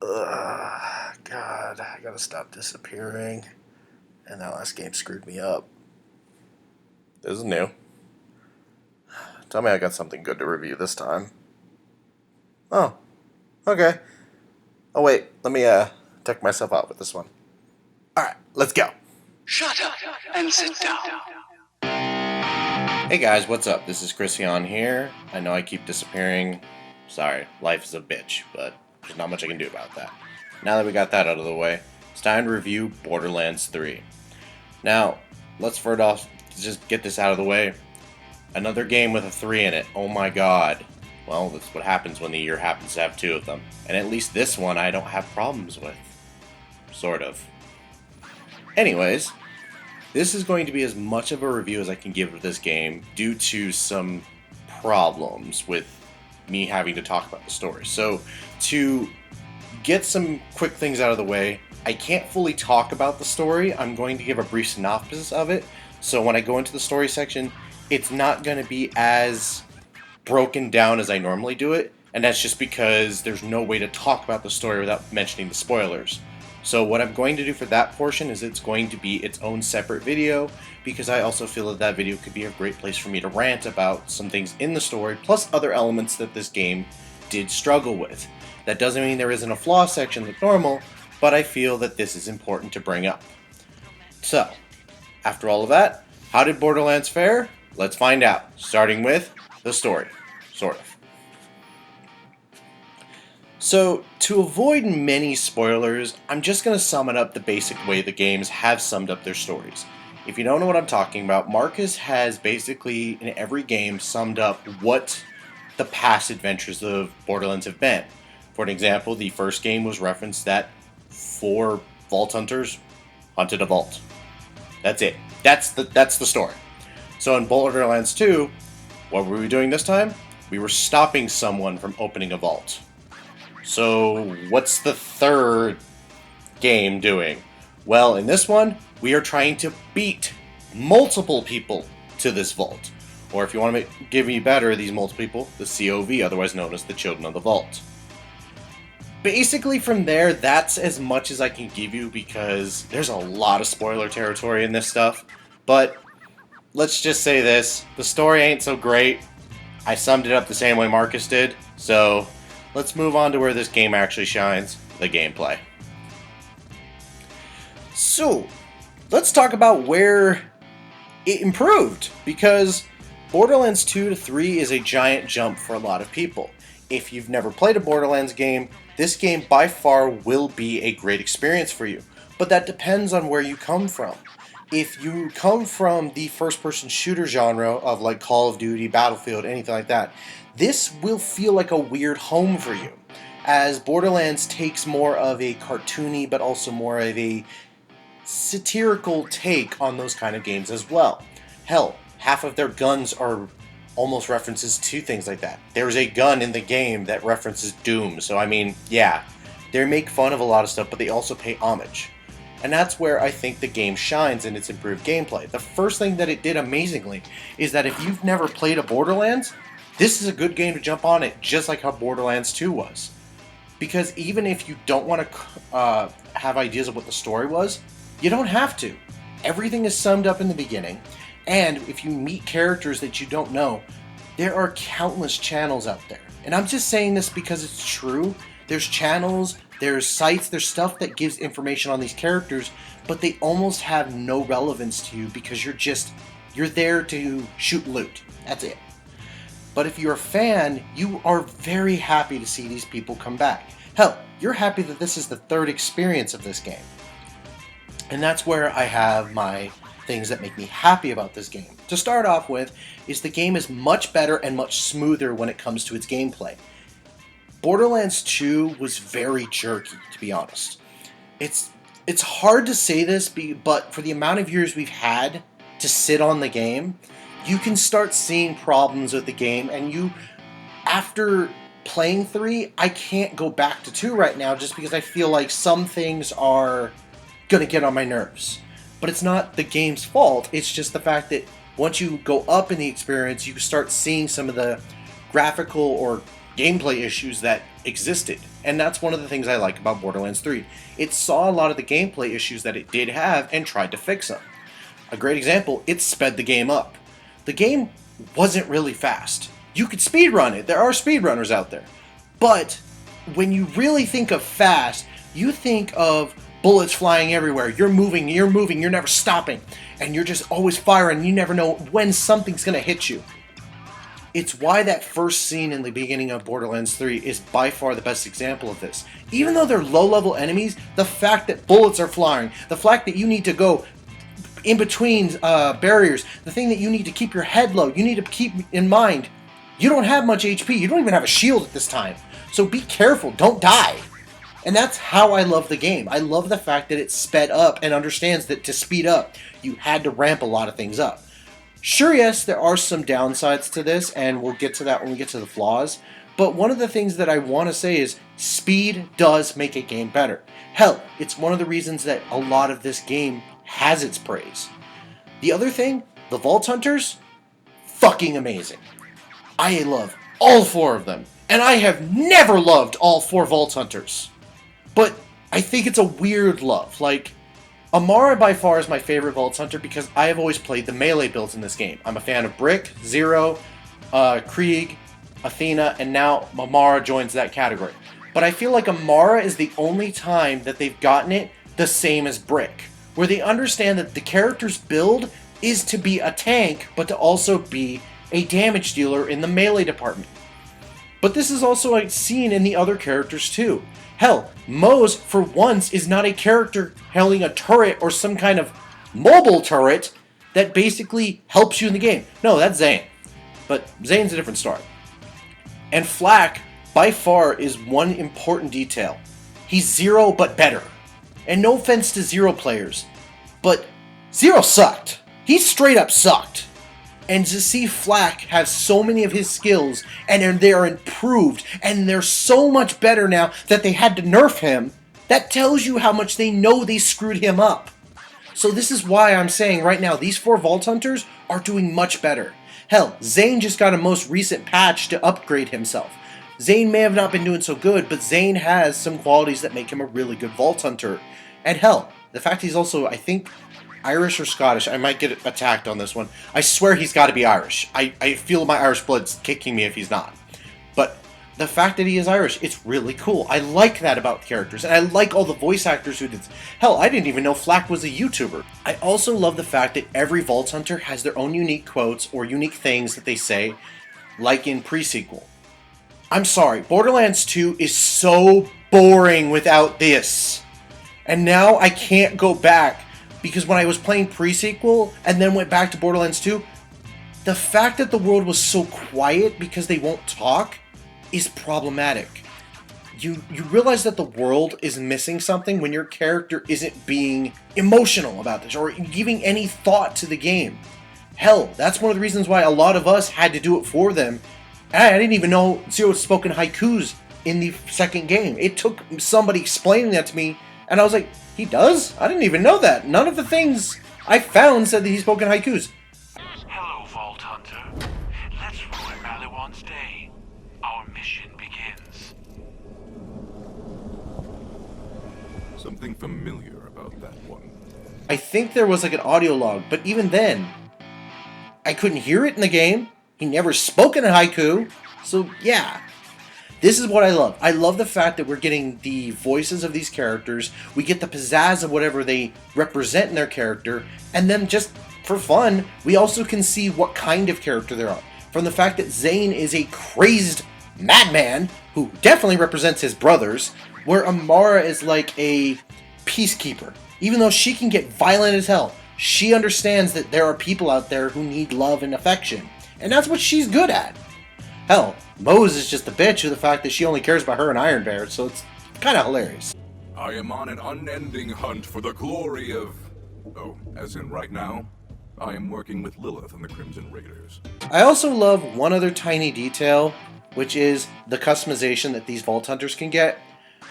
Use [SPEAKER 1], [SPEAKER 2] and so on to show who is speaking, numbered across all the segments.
[SPEAKER 1] God, I gotta stop disappearing. And that last game screwed me up. This is new. Tell me I got something good to review this time. Oh, okay. Oh wait, let me deck myself out with this one. Alright, let's go.
[SPEAKER 2] Shut up and sit down.
[SPEAKER 1] Hey guys, what's up? This is Christian here. I know I keep disappearing. Sorry, life is a bitch, but there's not much I can do about that. Now that we got that out of the way, it's time to review Borderlands 3. Now, let's first off just get this out of the way. Another game with a 3 in it. Oh my god. Well, that's what happens when the year happens to have 2 of them. And at least this one I don't have problems with. Sort of. Anyways, this is going to be as much of a review as I can give of this game due to some problems with me having to talk about the story. So, to get some quick things out of the way, I can't fully talk about the story. I'm going to give a brief synopsis of it. So when I go into the story section, it's not going to be as broken down as I normally do it. And that's just because there's no way to talk about the story without mentioning the spoilers. So what I'm going to do for that portion is it's going to be its own separate video, because I also feel that that video could be a great place for me to rant about some things in the story, plus other elements that this game did struggle with. That doesn't mean there isn't a flaw section like normal, but I feel that this is important to bring up. So, after all of that, how did Borderlands fare? Let's find out, starting with the story, sort of. So, to avoid many spoilers, I'm just going to sum it up the basic way the games have summed up their stories. If you don't know what I'm talking about, Marcus has basically, in every game, summed up what the past adventures of Borderlands have been. For an example, the first game was referenced that 4 vault hunters hunted a vault. That's it. That's the story. So in Borderlands 2, what were we doing this time? We were stopping someone from opening a vault. So what's the third game doing? Well, in this one, we are trying to beat multiple people to this vault. Or if you want to give me better, these multiple people, the COV, otherwise known as the Children of the Vault. Basically from there, that's as much as I can give you because there's a lot of spoiler territory in this stuff. But let's just say this, the story ain't so great. I summed it up the same way Marcus did, so let's move on to where this game actually shines, the gameplay. So, let's talk about where it improved, because Borderlands 2 to 3 is a giant jump for a lot of people. If you've never played a Borderlands game, this game by far will be a great experience for you, but that depends on where you come from. If you come from the first-person shooter genre of like Call of Duty, Battlefield, anything like that, this will feel like a weird home for you, as Borderlands takes more of a cartoony but also more of a satirical take on those kind of games as well. Hell, half of their guns are almost references to things like that. There's a gun in the game that references Doom, so I mean, yeah, they make fun of a lot of stuff, but they also pay homage. And that's where I think the game shines in its improved gameplay. The first thing that it did amazingly is that if you've never played a Borderlands, this is a good game to jump on it, just like how Borderlands 2 was. Because even if you don't want to have ideas of what the story was, you don't have to. Everything is summed up in the beginning, and if you meet characters that you don't know, there are countless channels out there. And I'm just saying this because it's true. There's channels, there's sites, there's stuff that gives information on these characters, but they almost have no relevance to you because you're there to shoot loot. That's it. But if you're a fan, you are very happy to see these people come back. Hell, you're happy that this is the third experience of this game. And that's where I have my things that make me happy about this game. To start off with, is the game is much better and much smoother when it comes to its gameplay. Borderlands 2 was very jerky, to be honest. It's hard to say this, but for the amount of years we've had to sit on the game, you can start seeing problems with the game, and after playing 3, I can't go back to 2 right now just because I feel like some things are gonna get on my nerves. But it's not the game's fault, it's just the fact that once you go up in the experience, you start seeing some of the graphical or gameplay issues that existed. And that's one of the things I like about Borderlands 3. It saw a lot of the gameplay issues that it did have and tried to fix them. A great example, it sped the game up. The game wasn't really fast. You could speedrun it. There are speedrunners out there. But when you really think of fast, you think of bullets flying everywhere. You're moving, you're never stopping. And you're just always firing. You never know when something's going to hit you. It's why that first scene in the beginning of Borderlands 3 is by far the best example of this. Even though they're low-level enemies, the fact that bullets are flying, the fact that you need to go in between barriers, the thing that you need to keep your head low, you need to keep in mind, you don't have much HP, you don't even have a shield at this time. So be careful, don't die. And that's how I love the game. I love the fact that it's sped up and understands that to speed up, you had to ramp a lot of things up. Sure, yes, there are some downsides to this, and we'll get to that when we get to the flaws, but one of the things that I want to say is speed does make a game better. Hell, it's one of the reasons that a lot of this game has its praise. The other thing, the Vault Hunters, fucking amazing. I love all 4 of them, and I have never loved all 4 Vault Hunters. But I think it's a weird love. Like, Amara by far is my favorite Vault Hunter because I have always played the melee builds in this game. I'm a fan of Brick, Zero, Krieg, Athena, and now Amara joins that category. But I feel like Amara is the only time that they've gotten it the same as Brick, where they understand that the character's build is to be a tank, but to also be a damage dealer in the melee department. But this is also seen in the other characters too. Hell, Mose, for once, is not a character holding a turret or some kind of mobile turret that basically helps you in the game. No, that's Zane. But Zane's a different story. And Flak, by far, is one important detail. He's Zero, but better. And no offense to Zero players, but Zero sucked. He straight up sucked. And to see Flak have so many of his skills, and they're improved, and they're so much better now that they had to nerf him, that tells you how much they know they screwed him up. So this is why I'm saying right now, these 4 Vault Hunters are doing much better. Hell, Zane just got a most recent patch to upgrade himself. Zane may have not been doing so good, but Zane has some qualities that make him a really good Vault Hunter. And hell, the fact he's also, I think, Irish or Scottish. I might get attacked on this one. I swear he's got to be Irish. I feel my Irish blood's kicking me if he's not. But the fact that he is Irish, it's really cool. I like that about characters, and I like all the voice actors who did. Hell, I didn't even know Flak was a YouTuber. I also love the fact that every Vault Hunter has their own unique quotes or unique things that they say, like in pre-sequel. I'm sorry, Borderlands 2 is so boring without this. And now I can't go back. Because when I was playing pre-sequel and then went back to Borderlands 2, the fact that the world was so quiet because they won't talk is problematic. You realize that the world is missing something when your character isn't being emotional about this or giving any thought to the game. Hell, that's one of the reasons why a lot of us had to do it for them. I didn't even know Zero spoken haikus in the second game. It took somebody explaining that to me, and I was like, he does? I didn't even know that. None of the things I found said that he spoke in haikus.
[SPEAKER 3] Hello, Vault Hunter. Let's ruin Maliwan's day. Our mission begins.
[SPEAKER 4] Something familiar about that one.
[SPEAKER 1] I think there was like an audio log, but even then, I couldn't hear it in the game. He never spoke in a haiku. So yeah. This is what I love. I love the fact that we're getting the voices of these characters. We get the pizzazz of whatever they represent in their character. And then just for fun, we also can see what kind of character they are. From the fact that Zane is a crazed madman who definitely represents his brothers, where Amara is like a peacekeeper. Even though she can get violent as hell, she understands that there are people out there who need love and affection. And that's what she's good at. Hell, Mose is just a bitch of the fact that she only cares about her and Iron Bear, so it's kind of hilarious.
[SPEAKER 4] I am on an unending hunt for the glory of... Oh, as in right now? I am working with Lilith and the Crimson Raiders.
[SPEAKER 1] I also love one other tiny detail, which is the customization that these Vault Hunters can get.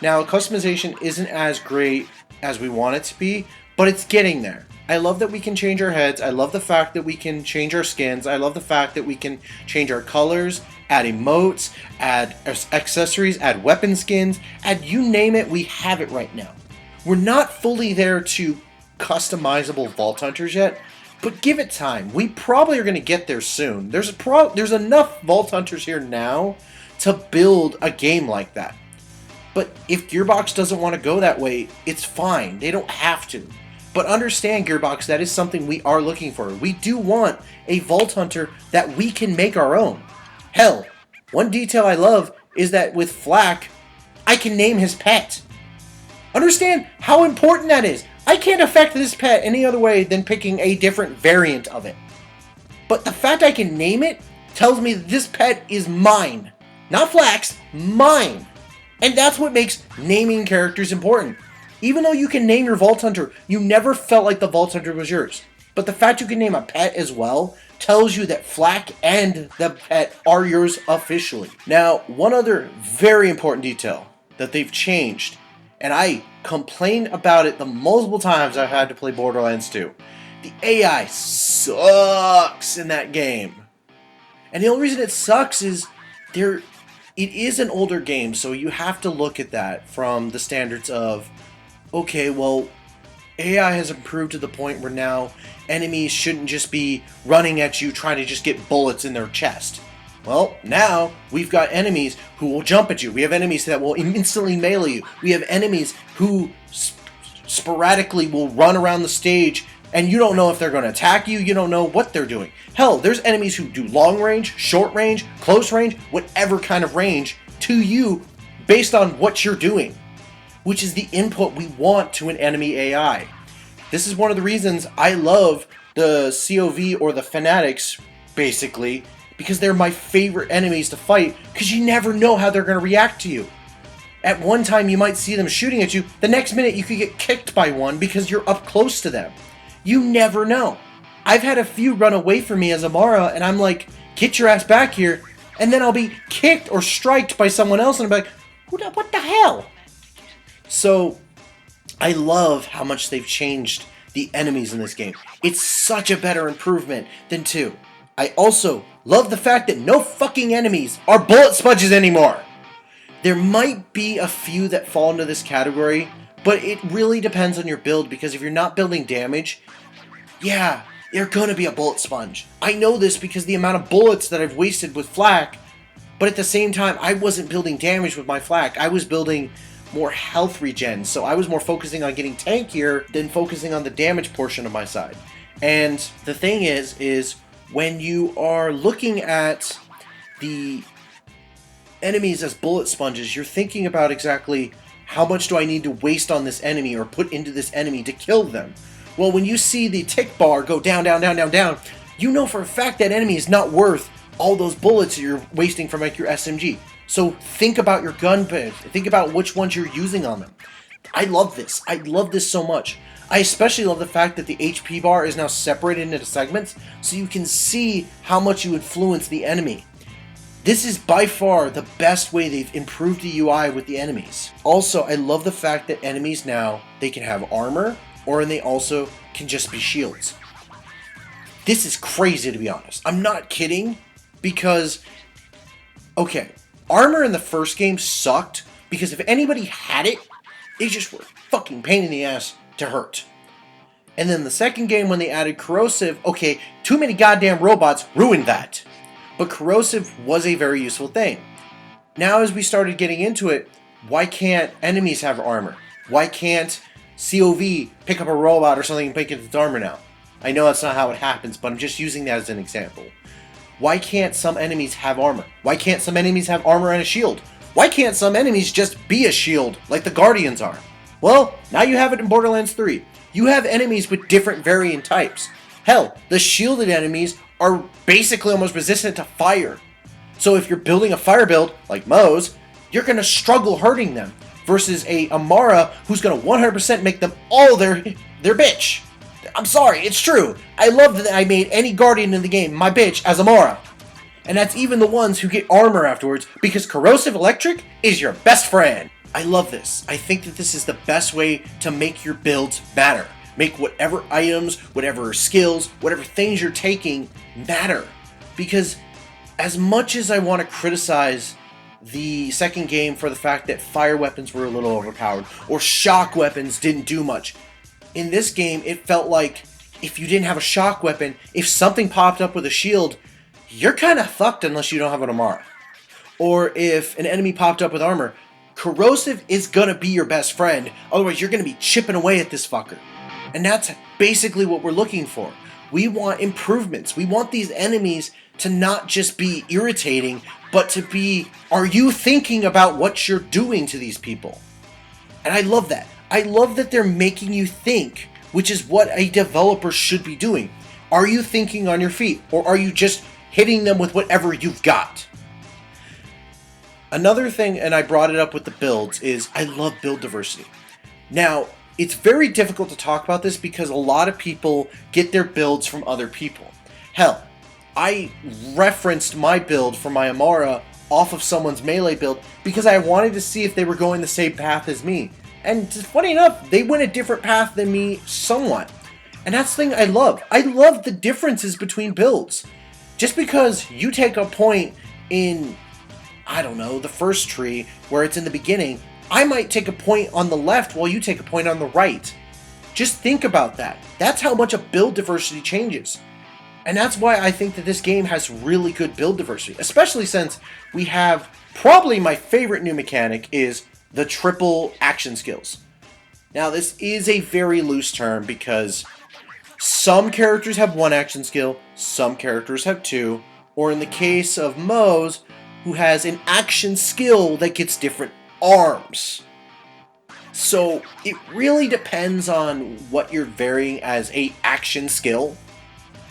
[SPEAKER 1] Now, customization isn't as great as we want it to be, but it's getting there. I love that we can change our heads. I love the fact that we can change our skins. I love the fact that we can change our colors add emotes, add accessories, add weapon skins, add you name it, we have it right now. We're not fully there to customizable Vault Hunters yet, but give it time. We probably are going to get there soon. There's enough Vault Hunters here now to build a game like that. But if Gearbox doesn't want to go that way, it's fine. They don't have to. But understand, Gearbox, that is something we are looking for. We do want a Vault Hunter that we can make our own. Hell, one detail I love is that with Flak, I can name his pet. Understand how important that is. I can't affect this pet any other way than picking a different variant of it. But the fact I can name it tells me that this pet is mine. Not Flak's, mine. And that's what makes naming characters important. Even though you can name your Vault Hunter, you never felt like the Vault Hunter was yours. But the fact you can name a pet as well tells you that Flak and the pet are yours officially. Now, one other very important detail that they've changed, and I complained about it the multiple times I've had to play Borderlands 2. The AI sucks in that game. And the only reason it sucks is it is an older game, so you have to look at that from the standards of, okay, well, AI has improved to the point where now enemies shouldn't just be running at you trying to just get bullets in their chest. Well, now we've got enemies who will jump at you. We have enemies that will instantly melee you. We have enemies who sporadically will run around the stage and you don't know if they're going to attack you. You don't know what they're doing. Hell, there's enemies who do long range, short range, close range, whatever kind of range to you based on what you're doing, which is the input we want to an enemy AI. This is one of the reasons I love the COV or the Fanatics, basically, because they're my favorite enemies to fight, because you never know how they're going to react to you. At one time you might see them shooting at you, the next minute you could get kicked by one because you're up close to them. You never know. I've had a few run away from me as Amara, and I'm like, get your ass back here, and then I'll be kicked or striked by someone else, and I'm like, what the hell? So, I love how much they've changed the enemies in this game. It's such a better improvement than 2. I also love the fact that no fucking enemies are bullet sponges anymore. There might be a few that fall into this category, but it really depends on your build, because if you're not building damage, yeah, you're gonna be a bullet sponge. I know this because the amount of bullets that I've wasted with Flak, but at the same time, I wasn't building damage with my Flak. I was building more health regen, so I was more focusing on getting tankier than focusing on the damage portion of my side. And the thing is when you are looking at the enemies as bullet sponges, you're thinking about exactly how much do I need to waste on this enemy or put into this enemy to kill them. Well, when you see the tick bar go down, down, down, down, down, you know for a fact that enemy is not worth all those bullets you're wasting from like your SMG. So think about your gun pad. Think about which ones you're using on them. I love this. I love this so much. I especially love the fact that the HP bar is now separated into segments, so you can see how much you influence the enemy. This is by far the best way they've improved the UI with the enemies. Also, I love the fact that enemies now, they can have armor, or they also can just be shields. This is crazy, to be honest. I'm not kidding, because, okay, armor in the first game sucked, because if anybody had it, they just were fucking pain in the ass to hurt. And then the second game, when they added corrosive, okay, too many goddamn robots ruined that. But corrosive was a very useful thing. Now as we started getting into it, why can't enemies have armor? Why can't COV pick up a robot or something and pick its armor now? I know that's not how it happens, but I'm just using that as an example. Why can't some enemies have armor? Why can't some enemies have armor and a shield? Why can't some enemies just be a shield like the Guardians are? Well, now you have it in Borderlands 3. You have enemies with different variant types. Hell, the shielded enemies are basically almost resistant to fire. So if you're building a fire build, like Moe's, you're going to struggle hurting them, versus a Amara who's going to 100% make them all their bitch. I'm sorry, it's true. I love that I made any Guardian in the game my bitch as Amara. And that's even the ones who get armor afterwards, because corrosive electric is your best friend. I love this. I think that this is the best way to make your builds matter. Make whatever items, whatever skills, whatever things you're taking matter. Because as much as I want to criticize the second game for the fact that fire weapons were a little overpowered, or shock weapons didn't do much, in this game it felt like if you didn't have a shock weapon, if something popped up with a shield, you're kind of fucked unless you don't have an Amara. Or if an enemy popped up with armor, corrosive is going to be your best friend, otherwise you're going to be chipping away at this fucker. And that's basically what we're looking for. We want improvements. We want these enemies to not just be irritating, but to be, are you thinking about what you're doing to these people? And I love that. I love that they're making you think, which is what a developer should be doing. Are you thinking on your feet, or are you just hitting them with whatever you've got? Another thing, and I brought it up with the builds, is I love build diversity. Now, it's very difficult to talk about this because a lot of people get their builds from other people. Hell, I referenced my build for my Amara off of someone's melee build because I wanted to see if they were going the same path as me. And funny enough, they went a different path than me somewhat. And that's the thing I love. I love the differences between builds. Just because you take a point in, I don't know, the first tree where it's in the beginning, I might take a point on the left while you take a point on the right. Just think about that. That's how much a build diversity changes. And that's why I think that this game has really good build diversity, especially since we have probably my favorite new mechanic is the triple action skills. Now, this is a very loose term because some characters have one action skill, some characters have two, or in the case of Moe's, who has an action skill that gets different arms. So it really depends on what you're varying as a action skill,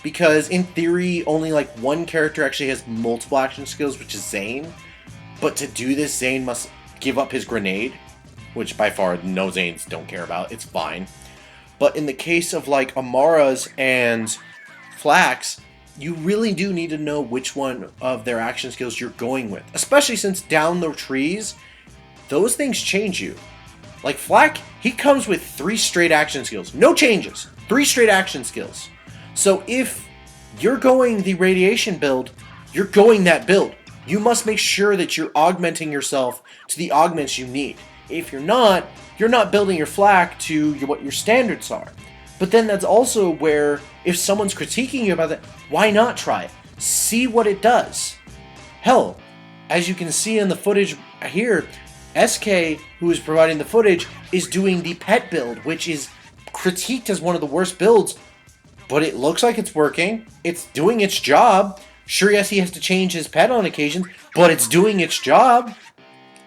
[SPEAKER 1] because in theory only like one character actually has multiple action skills, which is Zane. But to do this, Zane must give up his grenade, which by far no Zanes don't care about. It's fine. But in the case of like Amara's and Flax, you really do need to know which one of their action skills you're going with, especially since down the trees those things change you. Like Flack, he comes with 3 straight action skills. No changes. 3 straight action skills. So if you're going the radiation build, you're going that build. You must make sure that you're augmenting yourself to the augments you need. If you're not building your Flack to what your standards are. But then that's also where, if someone's critiquing you about that, why not try it? See what it does. Hell, as you can see in the footage here, SK, who is providing the footage, is doing the pet build, which is critiqued as one of the worst builds, but it looks like it's working. It's doing its job. Sure, yes, he has to change his pet on occasion, but it's doing its job.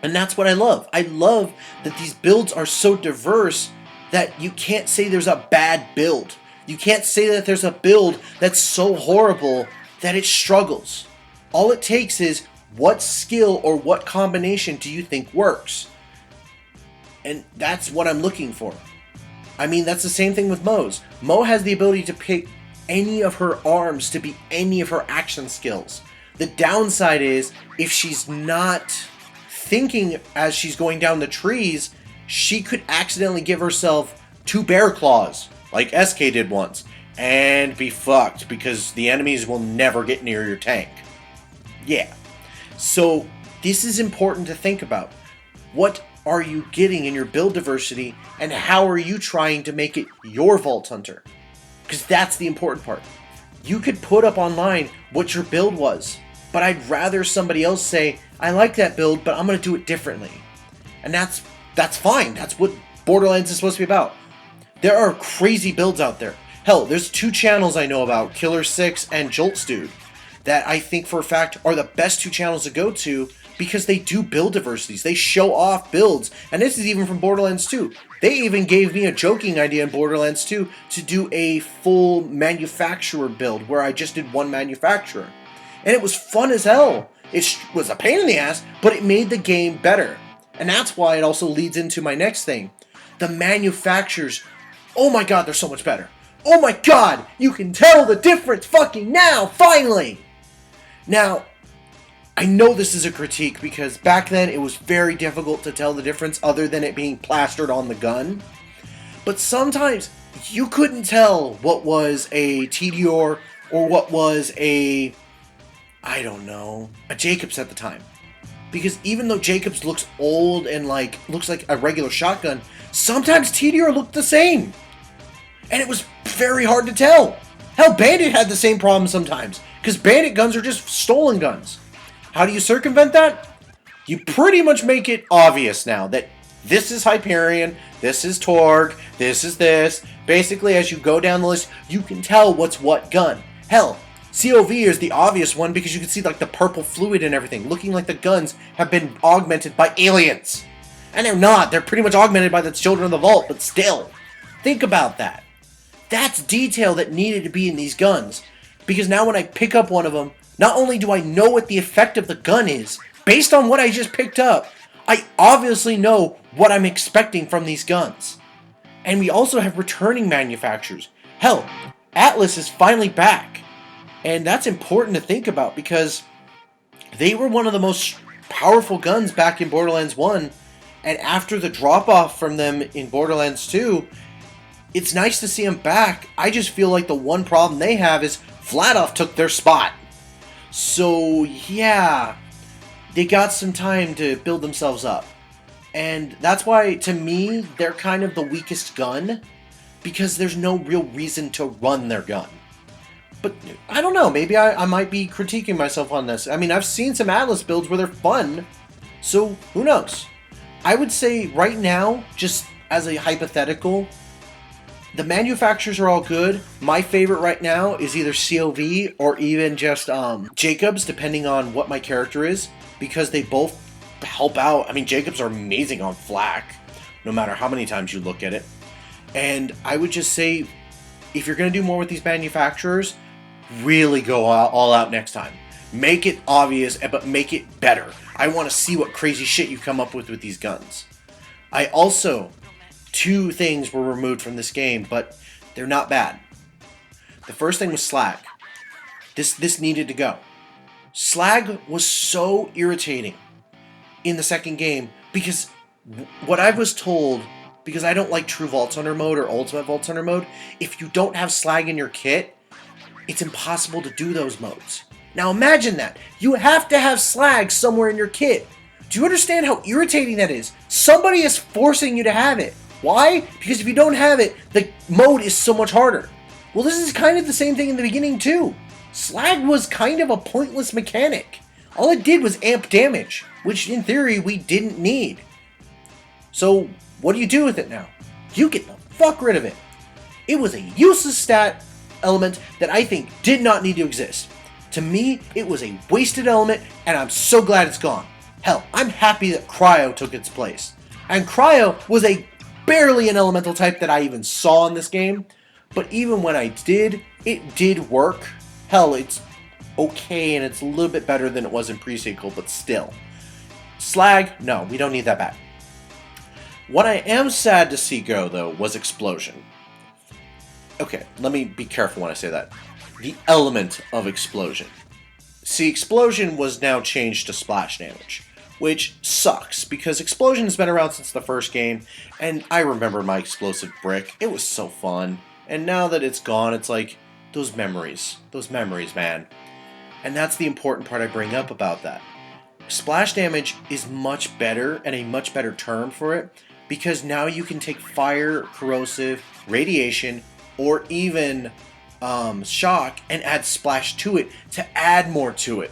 [SPEAKER 1] And that's what I love. I love that these builds are so diverse that you can't say there's a bad build. You can't say that there's a build that's so horrible that it struggles. All it takes is, what skill or what combination do you think works? And that's what I'm looking for. I mean, that's the same thing with Moe's. Moe has the ability to pick any of her arms to be any of her action skills. The downside is, if she's not thinking as she's going down the trees, she could accidentally give herself 2 bear claws, like SK did once, and be fucked because the enemies will never get near your tank. Yeah. So this is important to think about. What are you getting in your build diversity, and how are you trying to make it your Vault Hunter? Because that's the important part. You could put up online what your build was, but I'd rather somebody else say, I like that build, but I'm going to do it differently. And that's fine. That's what Borderlands is supposed to be about. There are crazy builds out there. Hell, there's 2 channels I know about, Killer 6 and Jolts Dude, that I think for a fact are the best 2 channels to go to because they do build diversities. They show off builds. And this is even from Borderlands 2. They even gave me a joking idea in Borderlands 2 to do a full manufacturer build where I just did one manufacturer. And it was fun as hell. It was a pain in the ass, but it made the game better. And that's why it also leads into my next thing. The manufacturers, oh my god, they're so much better. Oh my god, you can tell the difference fucking now, finally! Now, I know this is a critique because back then it was very difficult to tell the difference other than it being plastered on the gun. But sometimes you couldn't tell what was a TDR or what was a, I don't know, a Jacobs at the time. Because even though Jacobs looks old and looks like a regular shotgun, sometimes TDR looked the same. And it was very hard to tell. Hell, Bandit had the same problem sometimes, because Bandit guns are just stolen guns. How do you circumvent that? You pretty much make it obvious now that this is Hyperion, this is Torg, this is this. Basically, as you go down the list, you can tell what's what gun. Hell, COV is the obvious one because you can see like the purple fluid and everything, looking like the guns have been augmented by aliens. And they're not. They're pretty much augmented by the Children of the Vault, but still. Think about that. That's detail that needed to be in these guns. Because now when I pick up one of them, not only do I know what the effect of the gun is, based on what I just picked up, I obviously know what I'm expecting from these guns. And we also have returning manufacturers. Hell, Atlas is finally back. And that's important to think about because they were one of the most powerful guns back in Borderlands 1. And after the drop-off from them in Borderlands 2, it's nice to see them back. I just feel like the one problem they have is Vladoff took their spot. So, yeah, they got some time to build themselves up. And that's why, to me, they're kind of the weakest gun, because there's no real reason to run their gun. But, I don't know, maybe I might be critiquing myself on this. I mean, I've seen some Atlas builds where they're fun, so who knows? I would say right now, just as a hypothetical, the manufacturers are all good. My favorite right now is either COV or even just Jacobs, depending on what my character is, because they both help out. I mean, Jacobs are amazing on flak, no matter how many times you look at it. And I would just say, if you're going to do more with these manufacturers, really go all out next time. Make it obvious, but make it better. I want to see what crazy shit you come up with these guns. I also, 2 things were removed from this game, but they're not bad. The first thing was Slag. This needed to go. Slag was so irritating in the second game because what I was told, because I don't like True Vault Hunter mode or Ultimate Vault Hunter mode, if you don't have Slag in your kit, it's impossible to do those modes. Now imagine that. You have to have Slag somewhere in your kit. Do you understand how irritating that is? Somebody is forcing you to have it. Why? Because if you don't have it, the mode is so much harder. Well, this is kind of the same thing in the beginning too. Slag was kind of a pointless mechanic. All it did was amp damage, which in theory we didn't need. So what do you do with it now? You get the fuck rid of it. It was a useless stat element that I think did not need to exist. To me, it was a wasted element, and I'm so glad it's gone. Hell, I'm happy that Cryo took its place. And Cryo was barely an elemental type that I even saw in this game, but even when I did, it did work. Hell, it's okay, and it's a little bit better than it was in pre-sequel, but still. Slag, no, we don't need that back. What I am sad to see go, though, was Explosion. Okay, let me be careful when I say that. The element of Explosion. See, Explosion was now changed to splash damage, which sucks, because Explosion has been around since the first game, and I remember my explosive brick. It was so fun. And now that it's gone, it's like, those memories, man. And that's the important part I bring up about that. Splash damage is much better, and a much better term for it, because now you can take fire, corrosive, radiation, or even shock and add splash to it to add more to it.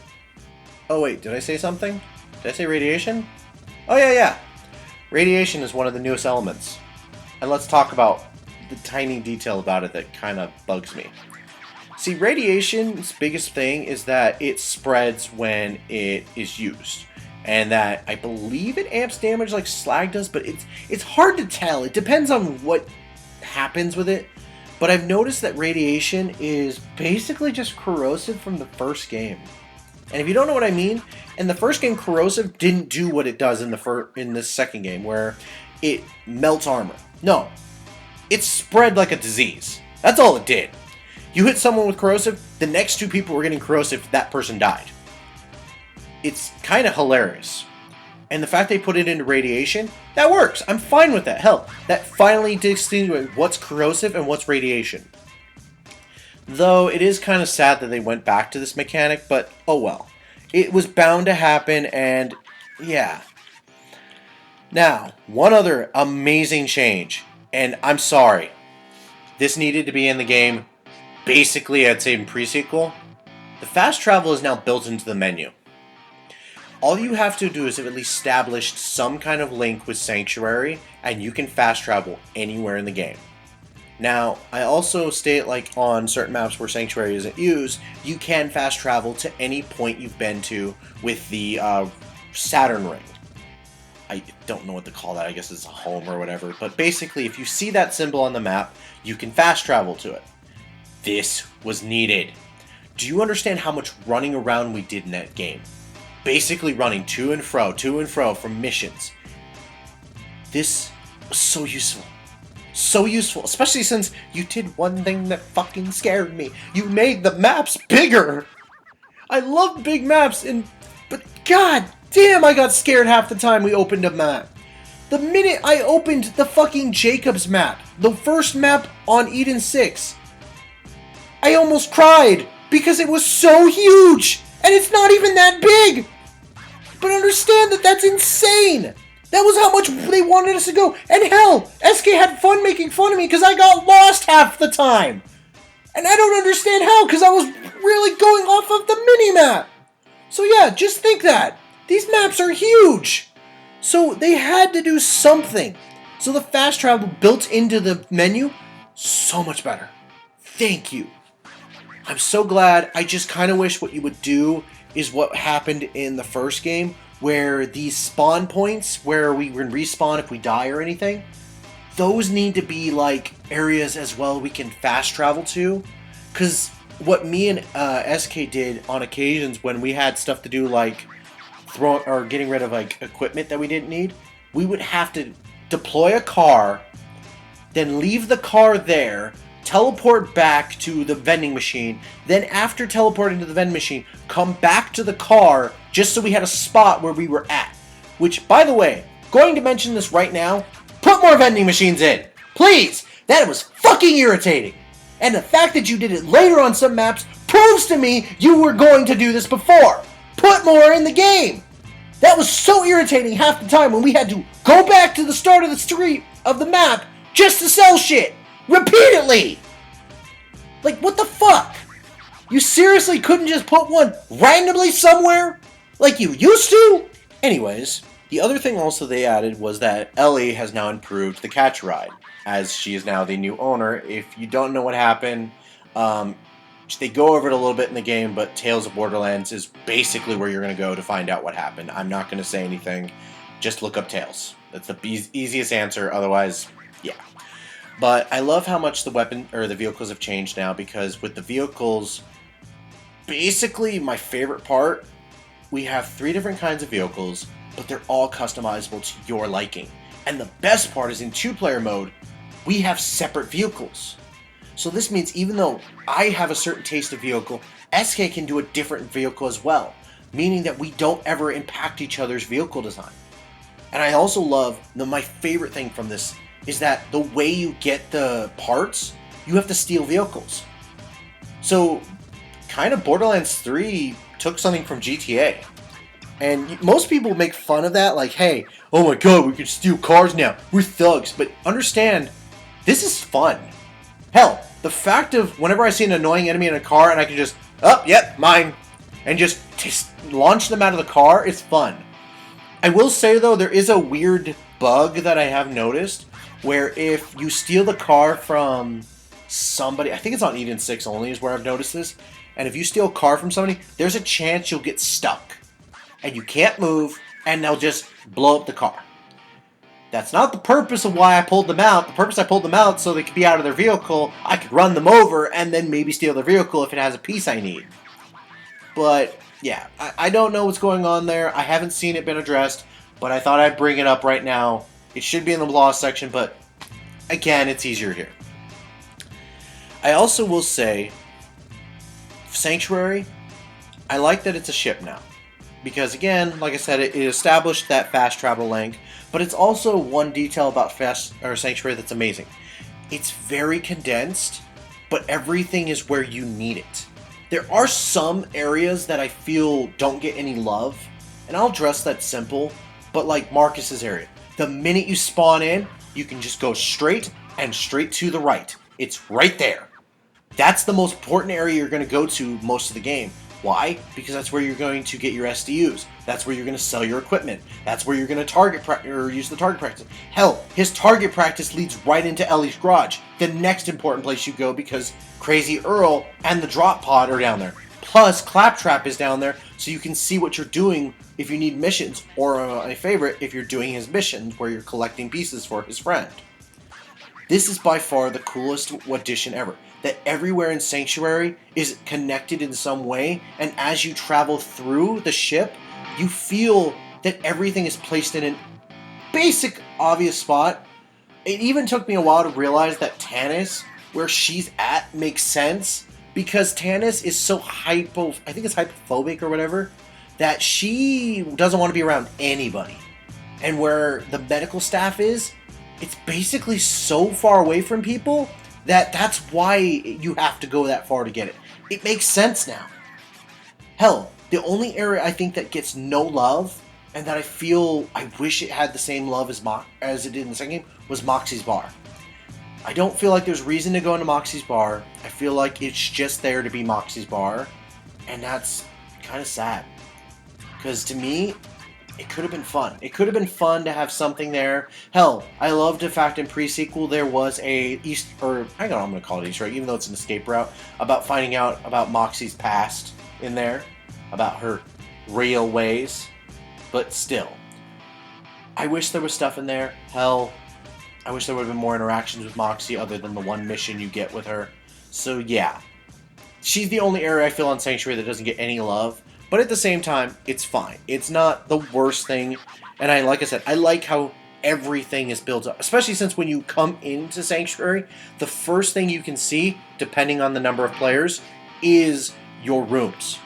[SPEAKER 1] Oh wait, did I say something? Did I say radiation? Oh yeah. Radiation is one of the newest elements. And let's talk about the tiny detail about it that kind of bugs me. See, radiation's biggest thing is that it spreads when it is used. And that, I believe it amps damage like Slag does, but it's hard to tell. It depends on what happens with it. But I've noticed that radiation is basically just corrosive from the first game. And if you don't know what I mean, in the first game, corrosive didn't do what it does in the second game, where it melts armor. No, it spread like a disease. That's all it did. You hit someone with corrosive, the next 2 people were getting corrosive, that person died. It's kind of hilarious. And the fact they put it into radiation, that works. I'm fine with that. Hell, that finally distinguishes what's corrosive and what's radiation. Though it is kind of sad that they went back to this mechanic, but oh well. It was bound to happen, and yeah. Now, one other amazing change, and I'm sorry, this needed to be in the game, basically I'd say in pre-sequel. The fast travel is now built into the menu. All you have to do is have at least established some kind of link with Sanctuary, and you can fast travel anywhere in the game. Now, I also state like on certain maps where Sanctuary isn't used, you can fast travel to any point you've been to with the Saturn ring. I don't know what to call that, I guess it's a home or whatever, but basically if you see that symbol on the map, you can fast travel to it. This was needed. Do you understand how much running around we did in that game? Basically running to and fro from missions. This was so useful. So useful, especially since you did one thing that fucking scared me. You made the maps bigger. I love big maps, but god damn, I got scared half the time we opened a map. The minute I opened the fucking Jacobs map, the first map on Eden 6, I almost cried because it was so huge, and it's not even that big. But understand that that's insane. That was how much they wanted us to go. And hell, SK had fun making fun of me because I got lost half the time. And I don't understand how, because I was really going off of the mini-map. So yeah, just think that. These maps are huge. So they had to do something. So the fast travel built into the menu, so much better. Thank you. I'm so glad. I just kind of wish what you would do is what happened in the first game, where these spawn points, where we can respawn if we die or anything, those need to be like areas as well we can fast travel to. Because what me and SK did on occasions when we had stuff to do like getting rid of like equipment that we didn't need, we would have to deploy a car, then leave the car there, teleport back to the vending machine, then after teleporting to the vending machine, come back to the car just so we had a spot where we were at. Which, by the way, going to mention this right now, put more vending machines in. Please! That was fucking irritating. And the fact that you did it later on some maps proves to me you were going to do this before. Put more in the game. That was so irritating half the time when we had to go back to the start of the street of the map just to sell shit. Repeatedly! Like, what the fuck? You seriously couldn't just put one randomly somewhere? Like you used to? Anyways, the other thing also they added was that Ellie has now improved the catch ride, as she is now the new owner. If you don't know what happened, they go over it a little bit in the game, but Tales of Borderlands is basically where you're going to go to find out what happened. I'm not going to say anything. Just look up Tales. That's the easiest answer. Otherwise, yeah. But I love how much the vehicles have changed now, because with the vehicles, basically my favorite part, we have 3 different kinds of vehicles, but they're all customizable to your liking. And the best part is in 2-player mode, we have separate vehicles. So this means even though I have a certain taste of vehicle, SK can do a different vehicle as well, meaning that we don't ever impact each other's vehicle design. And I also love, my favorite thing from this is that the way you get the parts, you have to steal vehicles. So, kind of Borderlands 3 took something from GTA. And most people make fun of that, like, hey, oh my god, we can steal cars now, we're thugs. But understand, this is fun. Hell, the fact of whenever I see an annoying enemy in a car and I can just, yep, mine, and just launch them out of the car, it's fun. I will say though, there is a weird bug that I have noticed, where if you steal the car from somebody, I think it's on Eden 6 only is where I've noticed this, and if you steal a car from somebody, there's a chance you'll get stuck. And you can't move, and they'll just blow up the car. That's not the purpose of why I pulled them out. The purpose I pulled them out so they could be out of their vehicle, I could run them over, and then maybe steal their vehicle if it has a piece I need. But, yeah, I don't know what's going on there. I haven't seen it been addressed, but I thought I'd bring it up right now. It should be in the law section, but again, it's easier here. I also will say, Sanctuary, I like that it's a ship now. Because again, like I said, it established that fast travel link, but it's also one detail about Sanctuary that's amazing. It's very condensed, but everything is where you need it. There are some areas that I feel don't get any love, and I'll address that simple, but like Marcus's area. The minute you spawn in, you can just go straight and straight to the right. It's right there. That's the most important area you're going to go to most of the game. Why? Because that's where you're going to get your SDUs. That's where you're going to sell your equipment. That's where you're going to use the target practice. Hell, his target practice leads right into Ellie's garage, the next important place you go, because Crazy Earl and the drop pod are down there. Plus, Claptrap is down there, so you can see what you're doing if you need missions, or my favorite, if you're doing his missions where you're collecting pieces for his friend. This is by far the coolest addition ever. That everywhere in Sanctuary is connected in some way, and as you travel through the ship, you feel that everything is placed in a basic, obvious spot. It even took me a while to realize that Tannis, where she's at, makes sense, because Tannis is so hypophobic or whatever, that she doesn't want to be around anybody. And where the medical staff is, it's basically so far away from people that's why you have to go that far to get it. It makes sense now. Hell, the only area I think that gets no love, and that I feel I wish it had the same love as it did in the second game, was Moxie's Bar. I don't feel like there's reason to go into Moxie's Bar. I feel like it's just there to be Moxie's Bar, and that's kind of sad. Because to me, it could have been fun. It could have been fun to have something there. Hell, I loved the fact in pre-sequel there was I'm going to call it Easter egg, even though it's an escape route, about finding out about Moxie's past in there, about her real ways. But still, I wish there was stuff in there. Hell, I wish there would have been more interactions with Moxie other than the one mission you get with her. So yeah, she's the only area I feel on Sanctuary that doesn't get any love. But at the same time, it's fine. It's not the worst thing. And like I said, I like how everything is built up. Especially since when you come into Sanctuary, the first thing you can see, depending on the number of players, is your rooms.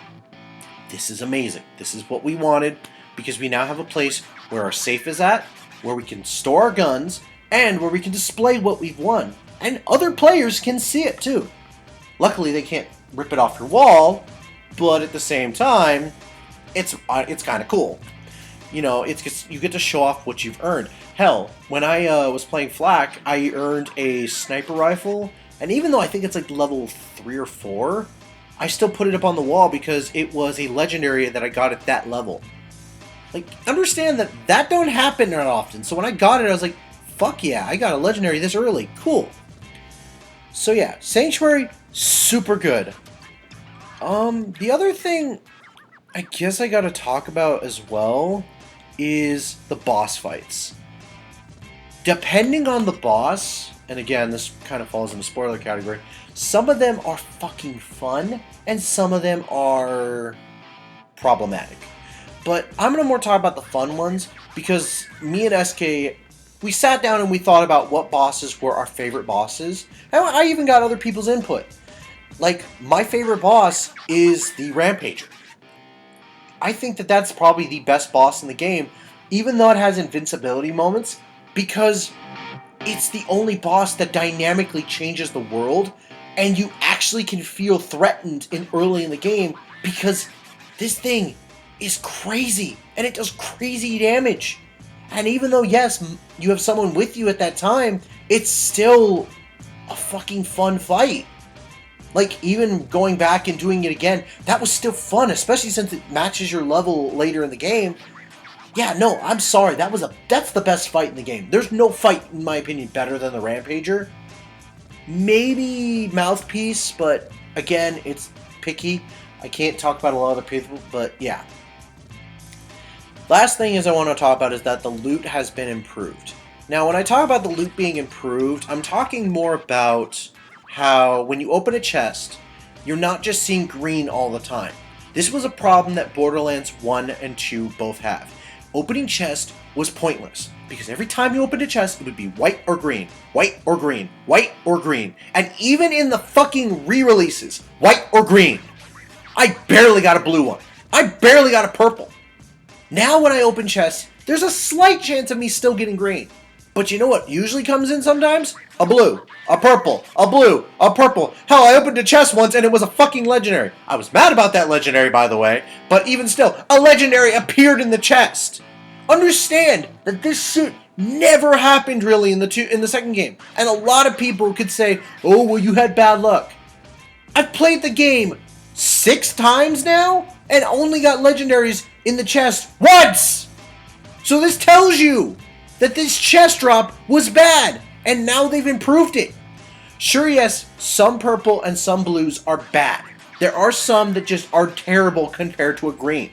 [SPEAKER 1] This is amazing. This is what we wanted, because we now have a place where our safe is at, where we can store our guns, and where we can display what we've won. And other players can see it too. Luckily, they can't rip it off your wall, but at the same time, it's kind of cool. You know, you get to show off what you've earned. Hell, when I was playing Flak, I earned a sniper rifle, and even though I think it's like level 3 or 4, I still put it up on the wall because it was a legendary that I got at that level. Like, understand that don't happen that often. So when I got it, I was like, fuck yeah, I got a legendary this early. Cool. So yeah, Sanctuary, super good. The other thing I guess I gotta talk about as well is the boss fights. Depending on the boss, and again, this kind of falls in the spoiler category, some of them are fucking fun, and some of them are problematic. But I'm gonna more talk about the fun ones, because me and SK, we sat down and we thought about what bosses were our favorite bosses, and I even got other people's input. Like, my favorite boss is the Rampager. I think that that's probably the best boss in the game, even though it has invincibility moments, because it's the only boss that dynamically changes the world, and you actually can feel threatened early in the game, because this thing is crazy, and it does crazy damage. And even though, yes, you have someone with you at that time, it's still a fucking fun fight. Like, even going back and doing it again, that was still fun, especially since it matches your level later in the game. Yeah, no, I'm sorry, that's the best fight in the game. There's no fight, in my opinion, better than the Rampager. Maybe Mouthpiece, but again, it's picky. I can't talk about a lot of other people, but yeah. Last thing I want to talk about is that the loot has been improved. Now, when I talk about the loot being improved, I'm talking more about how when you open a chest, you're not just seeing green all the time. This was a problem that Borderlands 1 and 2 both have. Opening chest was pointless, because every time you opened a chest, it would be white or green, white or green, white or green. And even in the fucking re-releases, white or green. I barely got a blue one. I barely got a purple. Now when I open chests, there's a slight chance of me still getting green. But you know what usually comes in sometimes? A blue, a purple, a blue, a purple. Hell, I opened a chest once and it was a fucking legendary. I was mad about that legendary, by the way, but even still, a legendary appeared in the chest. Understand that this shit never happened really in the second game. And a lot of people could say, "Oh, well, you had bad luck." I've played the game 6 times now and only got legendaries in the chest once. So this tells you that this chest drop was bad, and now they've improved it. Sure, yes, some purple and some blues are bad. There are some that just are terrible compared to a green.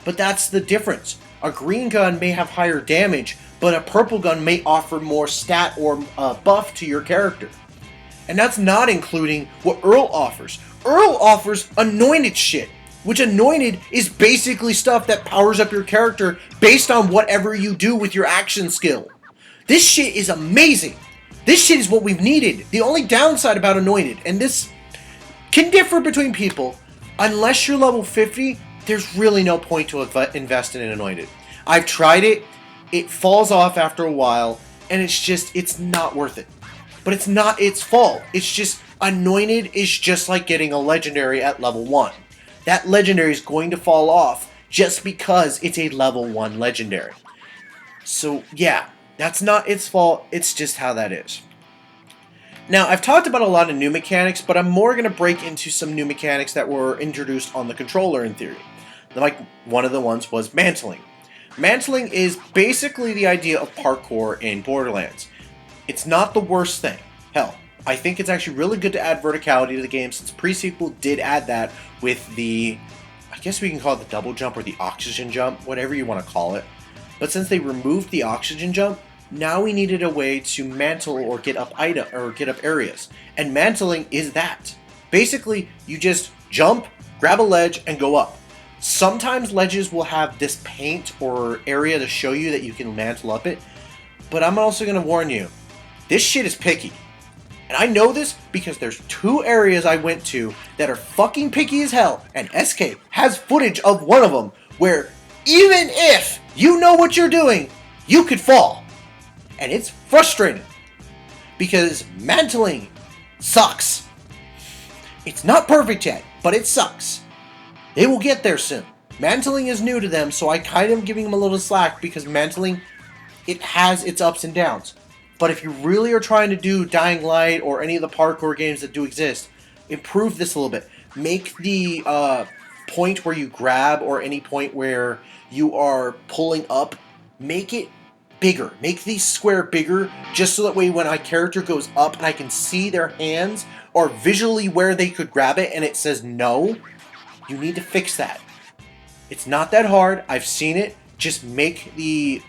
[SPEAKER 1] But that's the difference. A green gun may have higher damage, but a purple gun may offer more stat or buff to your character. And that's not including what Earl offers. Earl offers anointed shit, which anointed is basically stuff that powers up your character based on whatever you do with your action skill. This shit is amazing. This shit is what we've needed. The only downside about anointed, and this can differ between people, unless you're level 50, there's really no point to invest in an anointed. I've tried it, it falls off after a while, and it's not worth it. But it's not its fault. It's just, anointed is just like getting a legendary at level 1. That legendary is going to fall off just because it's a level 1 legendary. So yeah, that's not its fault, it's just how that is. Now, I've talked about a lot of new mechanics, but I'm more going to break into some new mechanics that were introduced on the controller in theory. Like, one of the ones was mantling. Mantling is basically the idea of parkour in Borderlands. It's not the worst thing. Hell, I think it's actually really good to add verticality to the game, since pre-sequel did add that with the, I guess we can call it the double jump or the oxygen jump, whatever you want to call it. But since they removed the oxygen jump, now we needed a way to mantle or get up areas. And mantling is that. Basically, you just jump, grab a ledge, and go up. Sometimes ledges will have this paint or area to show you that you can mantle up it, but I'm also going to warn you, this shit is picky. And I know this because there's 2 areas I went to that are fucking picky as hell, and SK has footage of one of them where even if you know what you're doing, you could fall. And it's frustrating because mantling sucks. It's not perfect yet, but it sucks. They will get there soon. Mantling is new to them, so I kind of giving them a little slack because mantling, it has its ups and downs. But if you really are trying to do Dying Light or any of the parkour games that do exist, improve this a little bit. Make the point where you grab or any point where you are pulling up, make it bigger. Make the square bigger, just so that way when a character goes up and I can see their hands or visually where they could grab it and it says no, you need to fix that. It's not that hard. I've seen it. Just make the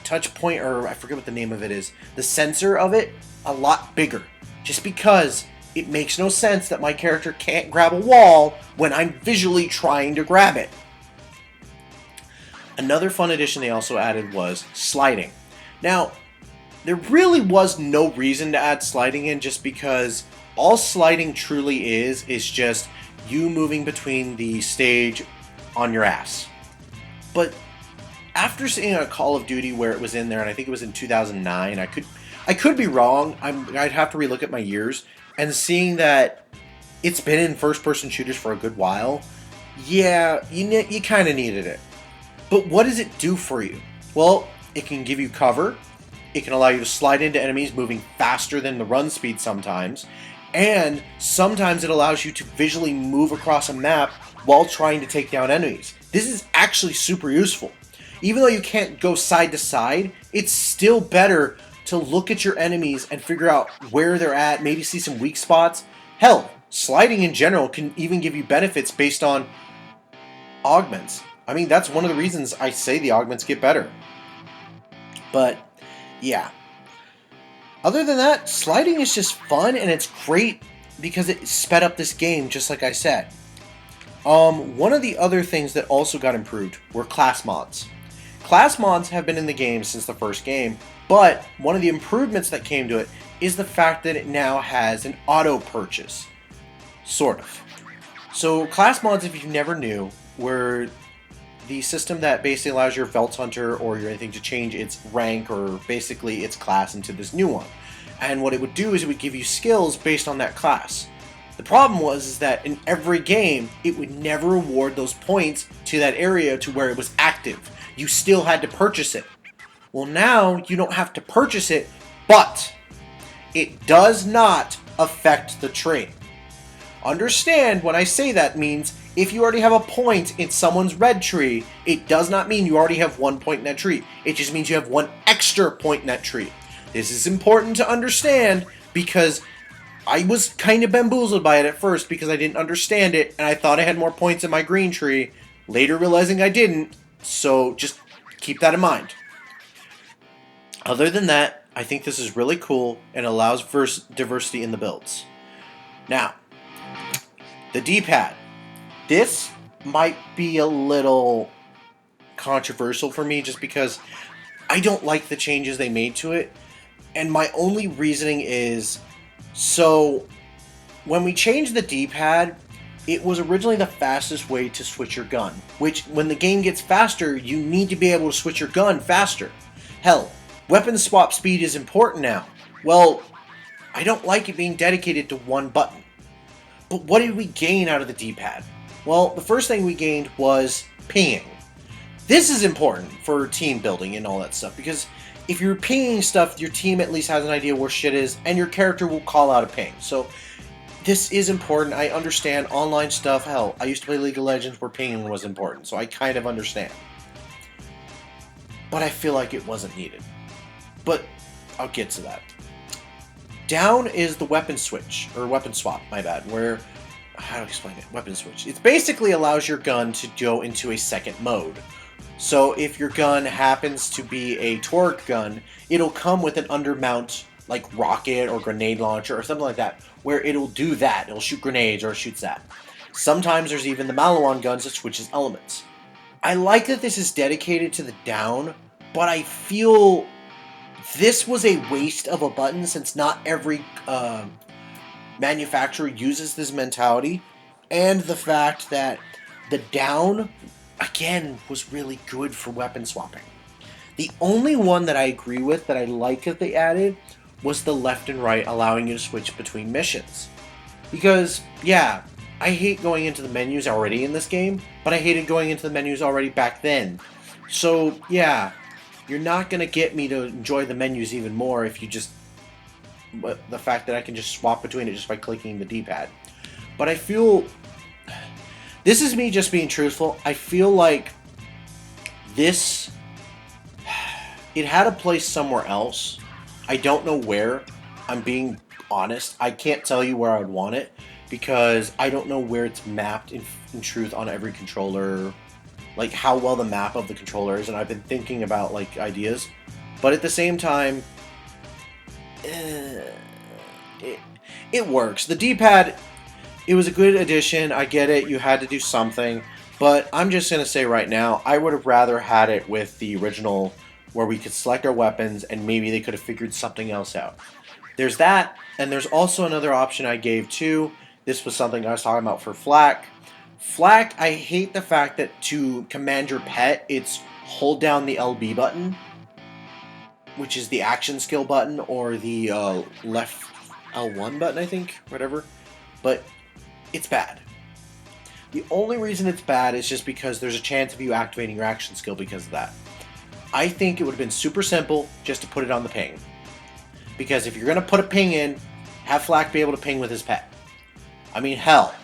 [SPEAKER 1] touch point, or I forget what the name of it is, the sensor of it, a lot bigger. Just because it makes no sense that my character can't grab a wall when I'm visually trying to grab it. Another fun addition they also added was sliding. Now, there really was no reason to add sliding in, just because all sliding truly is just you moving between the stage on your ass. But after seeing a Call of Duty where it was in there, and I think it was in 2009, I could be wrong, I'd have to relook at my years, and seeing that it's been in first-person shooters for a good while, yeah, you kind of needed it. But what does it do for you? Well, it can give you cover, it can allow you to slide into enemies moving faster than the run speed sometimes, and sometimes it allows you to visually move across a map while trying to take down enemies. This is actually super useful. Even though you can't go side to side, it's still better to look at your enemies and figure out where they're at, maybe see some weak spots. Hell, sliding in general can even give you benefits based on augments. I mean, that's one of the reasons I say the augments get better. But, yeah. Other than that, sliding is just fun, and it's great because it sped up this game, just like I said. One of the other things that also got improved were class mods. Class mods have been in the game since the first game, but one of the improvements that came to it is the fact that it now has an auto purchase. Sort of. So class mods, if you never knew, were the system that basically allows your Vault Hunter or your anything to change its rank or basically its class into this new one. And what it would do is it would give you skills based on that class. The problem was that in every game, it would never award those points to that area to where it was active. You still had to purchase it. Well, now you don't have to purchase it, but it does not affect the tree. Understand when I say that means if you already have a point in someone's red tree, it does not mean you already have 1 point in that tree. It just means you have 1 extra point in that tree. This is important to understand because I was kind of bamboozled by it at first because I didn't understand it and I thought I had more points in my green tree, later realizing I didn't, so just keep that in mind. Other than that, I think this is really cool and allows diversity in the builds. Now, the D-pad. This might be a little controversial for me just because I don't like the changes they made to it. And my only reasoning is, so when we changed the D-pad, it was originally the fastest way to switch your gun. Which, when the game gets faster, you need to be able to switch your gun faster. Hell, weapon swap speed is important now. Well, I don't like it being dedicated to one button. But what did we gain out of the D-pad? Well, the first thing we gained was pinging. This is important for team building and all that stuff, because if you're pinging stuff, your team at least has an idea where shit is, and your character will call out a ping. So, this is important. I understand online stuff. Hell, I used to play League of Legends where pinging was important, so I kind of understand. But I feel like it wasn't needed. But I'll get to that. Down is the weapon switch, or weapon swap, my bad, where, how do I explain it? Weapon switch. It basically allows your gun to go into a second mode. So if your gun happens to be a torque gun, it'll come with an undermount, like rocket or grenade launcher or something like that, where it'll do that. It'll shoot grenades or it shoots that. Sometimes there's even the Maliwan guns that switches elements. I like that this is dedicated to the down, but I feel this was a waste of a button since not every manufacturer uses this mentality, and the fact that the down, again, was really good for weapon swapping. The only one that I agree with that I like that they added was the left and right, allowing you to switch between missions. Because, yeah, I hate going into the menus already in this game, but I hated going into the menus already back then. So, yeah, you're not going to get me to enjoy the menus even more if you just... the fact that I can just swap between it just by clicking the D-pad. But I feel... this is me just being truthful. I feel like this... it had a place somewhere else. I don't know where. I'm being honest. I can't tell you where I would want it because I don't know where it's mapped in truth on every controller, like how well the map of the controller is, and I've been thinking about like ideas, but at the same time, it works. The D-pad, it was a good addition. I get it. You had to do something, but I'm just gonna say right now, I would have rather had it with the original, where we could select our weapons, and maybe they could have figured something else out. There's that, and there's also another option I gave too. This was something I was talking about for Flak. Flak, I hate the fact that to command your pet, it's hold down the LB button, which is the action skill button, or the left L1 button, I think, whatever. But it's bad. The only reason it's bad is just because there's a chance of you activating your action skill because of that. I think it would have been super simple just to put it on the ping. Because if you're going to put a ping in, have Flak be able to ping with his pet. I mean, hell,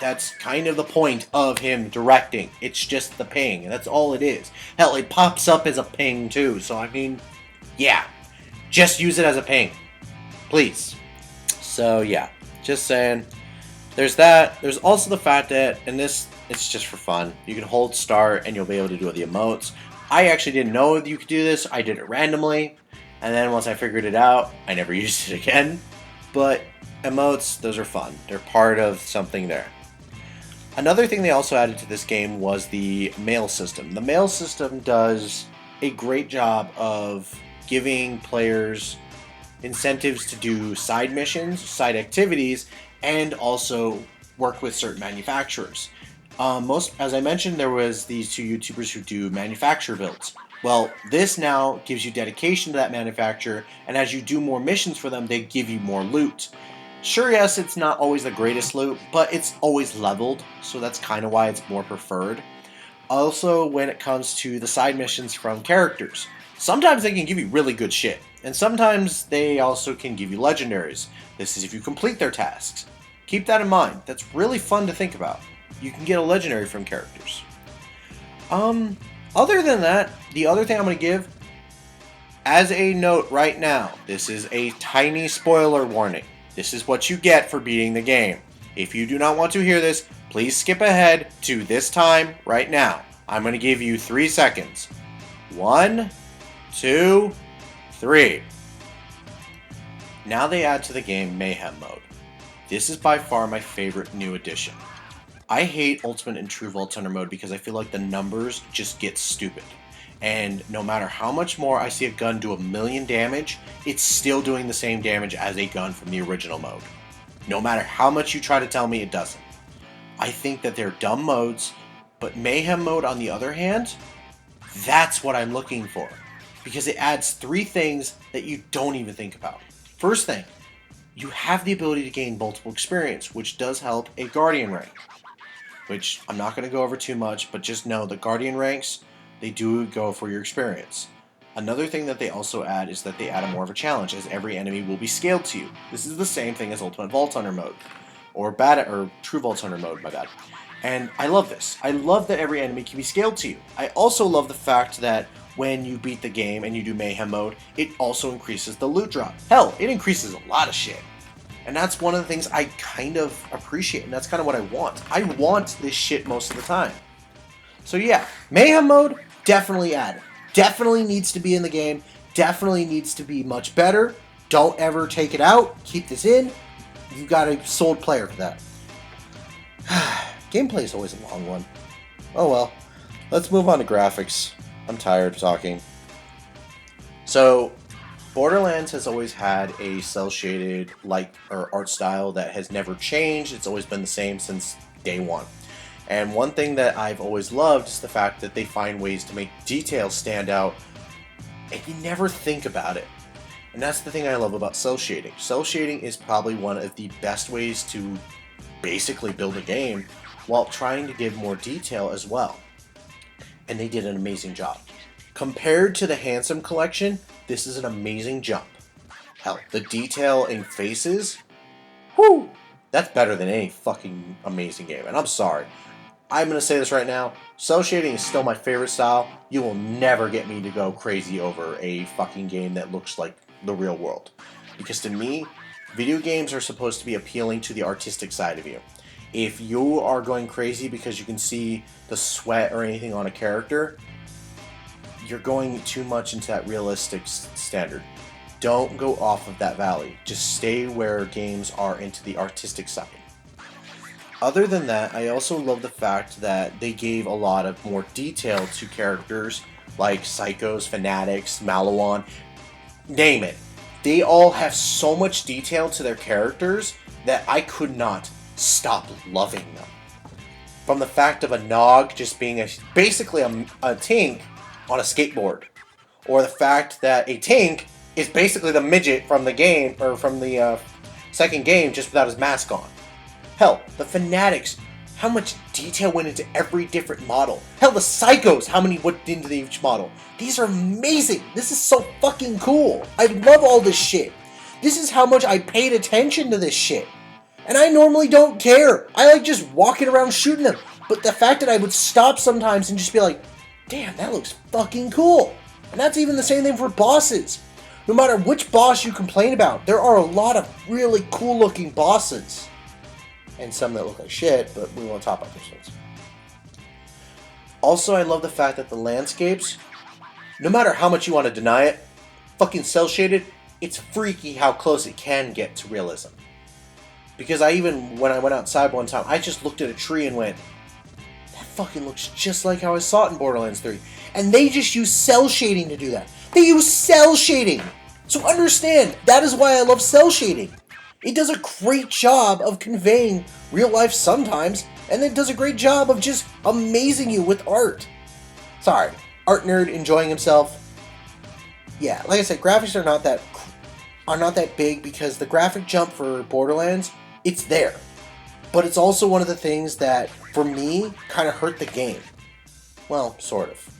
[SPEAKER 1] that's kind of the point of him directing. It's just the ping, and that's all it is. Hell, it pops up as a ping too, so I mean, yeah. Just use it as a ping. Please. So, yeah. Just saying. There's that. There's also the fact that, and this, it's just for fun, you can hold start and you'll be able to do the emotes. I actually didn't know that you could do this. I did it randomly, and then once I figured it out, I never used it again. But emotes, those are fun. They're part of something there. Another thing they also added to this game was the mail system. The mail system does a great job of giving players incentives to do side missions, side activities, and also work with certain manufacturers. As I mentioned, there was these two YouTubers who do manufacturer builds. Well, this now gives you dedication to that manufacturer, and as you do more missions for them, they give you more loot. Sure, yes, it's not always the greatest loot, but it's always leveled, so that's kind of why it's more preferred. Also, when it comes to the side missions from characters, sometimes they can give you really good shit, and sometimes they also can give you legendaries. This is if you complete their tasks. Keep that in mind. That's really fun to think about. You can get a legendary from characters. Other than that, the other thing I'm going to give, as a note right now, this is a tiny spoiler warning. This is what you get for beating the game. If you do not want to hear this, please skip ahead to this time right now. I'm going to give you 3 seconds. 1, 2, 3. Now they add to the game Mayhem Mode. This is by far my favorite new addition. I hate Ultimate and True Vault Hunter mode because I feel like the numbers just get stupid. And no matter how much more I see a gun do 1,000,000 damage, it's still doing the same damage as a gun from the original mode. No matter how much you try to tell me, it doesn't. I think that they're dumb modes, but Mayhem mode on the other hand, that's what I'm looking for. Because it adds 3 things that you don't even think about. First thing, you have the ability to gain multiple experience, which does help a Guardian rank. Which I'm not going to go over too much, but just know the Guardian ranks, they do go for your experience. Another thing that they also add is that they add more of a challenge, as every enemy will be scaled to you. This is the same thing as Ultimate Vault Hunter mode, or True Vault Hunter mode, my bad. And I love this. I love that every enemy can be scaled to you. I also love the fact that when you beat the game and you do Mayhem mode, it also increases the loot drop. Hell, it increases a lot of shit. And that's one of the things I kind of appreciate, and that's kind of what I want. I want this shit most of the time. So yeah, Mayhem mode, definitely add. Definitely needs to be in the game. Definitely needs to be much better. Don't ever take it out. Keep this in. You got a sold player for that. Gameplay is always a long one. Oh well. Let's move on to graphics. I'm tired of talking. So, Borderlands has always had a cel-shaded art style that has never changed. It's always been the same since day one. And one thing that I've always loved is the fact that they find ways to make details stand out, and you never think about it. And that's the thing I love about cel shading. Cel shading is probably one of the best ways to basically build a game while trying to give more detail as well. And they did an amazing job. Compared to the Handsome Collection, this is an amazing jump. Hell, the detail in faces, whoo, that's better than any fucking amazing game. And I'm sorry. I'm going to say this right now. Cel shading is still my favorite style. You will never get me to go crazy over a fucking game that looks like the real world. Because to me, video games are supposed to be appealing to the artistic side of you. If you are going crazy because you can see the sweat or anything on a character, you're going too much into that realistic standard. Don't go off of that valley. Just stay where games are into the artistic side. Other than that, I also love the fact that they gave a lot of more detail to characters like Psychos, Fanatics, Maliwan, name it. They all have so much detail to their characters that I could not stop loving them. From the fact of a Nog just being basically a tink on a skateboard, or the fact that a tink is basically the midget from the game, or from the second game, just without his mask on. Hell, the Fanatics, how much detail went into every different model. Hell, the Psychos, how many went into each model. These are amazing. This is so fucking cool. I love all this shit. This is how much I paid attention to this shit. And I normally don't care. I like just walking around shooting them. But the fact that I would stop sometimes and just be like, damn, that looks fucking cool. And that's even the same thing for bosses. No matter which boss you complain about, there are a lot of really cool looking bosses. And some that look like shit, but we won't talk about those ones. Also, I love the fact that the landscapes, no matter how much you want to deny it, fucking cel shaded, it's freaky how close it can get to realism. Because when I went outside one time, I just looked at a tree and went, that fucking looks just like how I saw it in Borderlands 3. And they just use cel shading to do that. They use cel shading! So understand, that is why I love cel shading. It does a great job of conveying real life sometimes, and it does a great job of just amazing you with art. Sorry, art nerd enjoying himself. Yeah, like I said, graphics are not that big because the graphic jump for Borderlands, it's there. But it's also one of the things that, for me, kind of hurt the game. Well, sort of.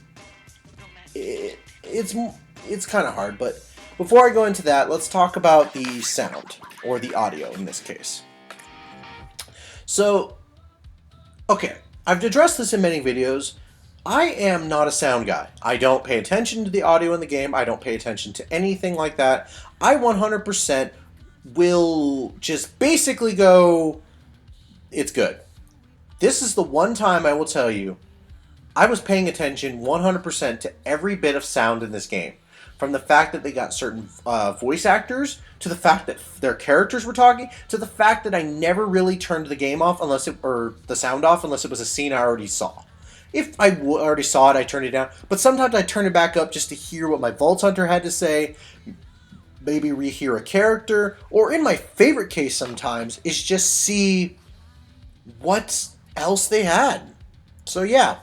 [SPEAKER 1] It's kind of hard, but before I go into that, let's talk about the sound, or the audio in this case. So, okay, I've addressed this in many videos. I am not a sound guy. I don't pay attention to the audio in the game. I don't pay attention to anything like that. I 100% will just basically go, it's good. This is the one time I will tell you I was paying attention 100% to every bit of sound in this game. From the fact that they got certain voice actors, to the fact that their characters were talking, to the fact that I never really turned the game off or the sound off unless it was a scene I already saw. If I already saw it, I turned it down. But sometimes I turn it back up just to hear what my Vault Hunter had to say, maybe rehear a character, or in my favorite case sometimes, is just see what else they had. So yeah,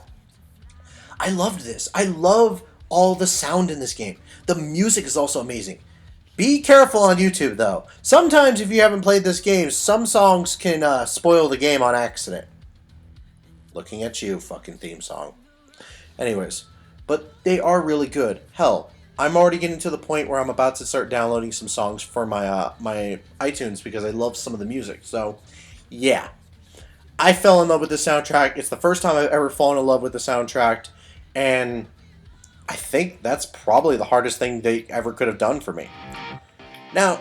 [SPEAKER 1] I loved this. I love all the sound in this game. The music is also amazing. Be careful on YouTube, though. Sometimes if you haven't played this game, some songs can spoil the game on accident. Looking at you, fucking theme song. Anyways, but they are really good. Hell, I'm already getting to the point where I'm about to start downloading some songs for my my iTunes because I love some of the music. So, yeah. I fell in love with the soundtrack. It's the first time I've ever fallen in love with the soundtrack, and I think that's probably the hardest thing they ever could have done for me. Now,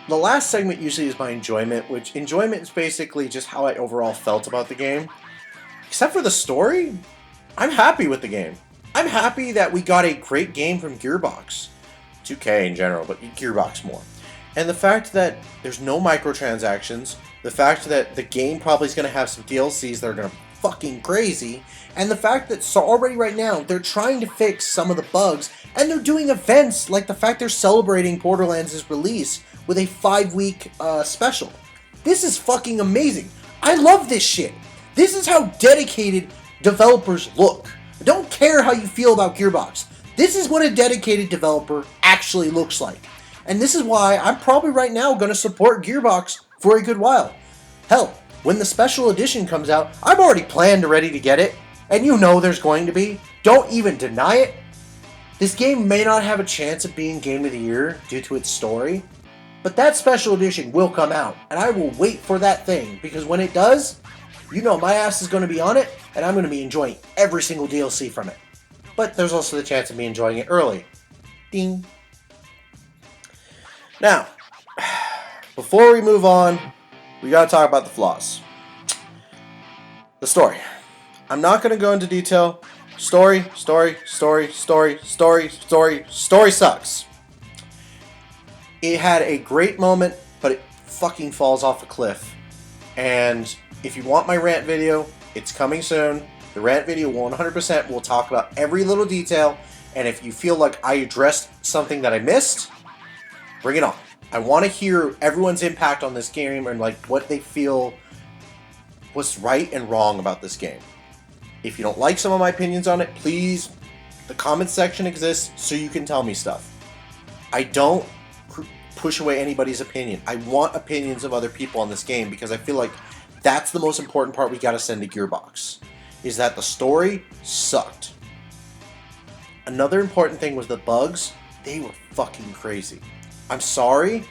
[SPEAKER 1] the last segment usually is my enjoyment, which enjoyment is basically just how I overall felt about the game. Except for the story, I'm happy with the game. I'm happy that we got a great game from Gearbox. 2K in general, but Gearbox more. And the fact that there's no microtransactions, the fact that the game probably is going to have some DLCs that are going to fucking crazy, and the fact that already right now they're trying to fix some of the bugs, and they're doing events like the fact they're celebrating Borderlands' release with a 5-week special. This is fucking amazing. I love this shit. This is how dedicated developers look. I don't care how you feel about Gearbox. This is what a dedicated developer actually looks like. And this is why I'm probably right now going to support Gearbox for a good while. Hell, when the special edition comes out, I'm already planned ready to get it. And you know there's going to be. Don't even deny it. This game may not have a chance of being Game of the Year due to its story, but that special edition will come out, and I will wait for that thing, because when it does, you know my ass is going to be on it, and I'm going to be enjoying every single DLC from it. But there's also the chance of me enjoying it early. Ding. Now, before we move on, we got to talk about the flaws. The story. I'm not going to go into detail. Story sucks. It had a great moment, but it fucking falls off a cliff. And if you want my rant video, it's coming soon. The rant video 100% will talk about every little detail, and if you feel like I addressed something that I missed, bring it on. I want to hear everyone's impact on this game and like what they feel was right and wrong about this game. If you don't like some of my opinions on it, please, the comment section exists so you can tell me stuff. I don't push away anybody's opinion. I want opinions of other people on this game because I feel like that's the most important part we gotta send to Gearbox, is that the story sucked. Another important thing was the bugs. They were fucking crazy. I'm sorry,